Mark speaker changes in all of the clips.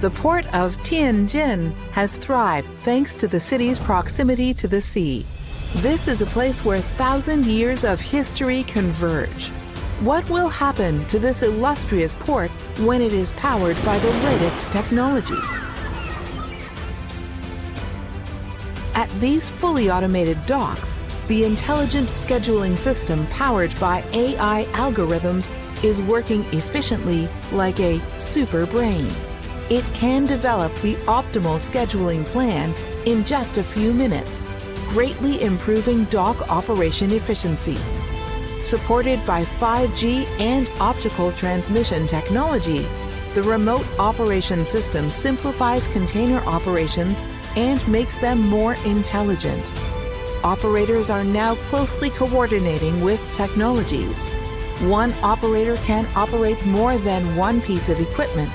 Speaker 1: The port of Tianjin has thrived thanks to the city's proximity to the sea. This is a place where 1,000 years of history converge. What will happen to this illustrious port when it is powered by the latest technology? At these fully automated docks, the intelligent scheduling system powered by AI algorithms is working efficiently like a super brain. It can develop the optimal scheduling plan in just a few minutes, greatly improving dock operation efficiency. Supported by 5G and optical transmission technology, the remote operation system simplifies container operations and makes them more intelligent. Operators are now closely coordinating with technologies. One operator can operate more than one piece of equipment.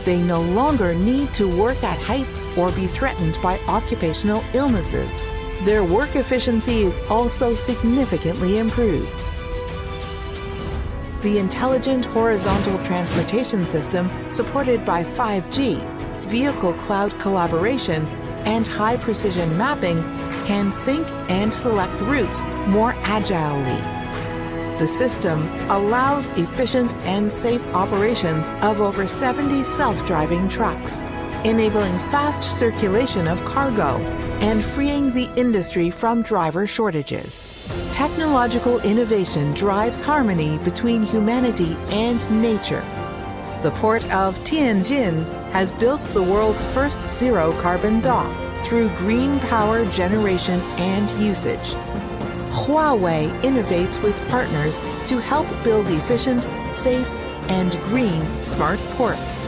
Speaker 1: They no longer need to work at heights or be threatened by occupational illnesses. Their work efficiency is also significantly improved. The intelligent horizontal transportation system, supported by 5G, vehicle cloud collaboration, and high-precision mapping, can think and select routes more agilely. The system allows efficient and safe operations of over 70 self-driving trucks, enabling fast circulation of cargo and freeing the industry from driver shortages. Technological innovation drives harmony between humanity and nature. The port of Tianjin has built the world's first zero-carbon dock through green power generation and usage. Huawei innovates with partners to help build efficient, safe, and green smart ports.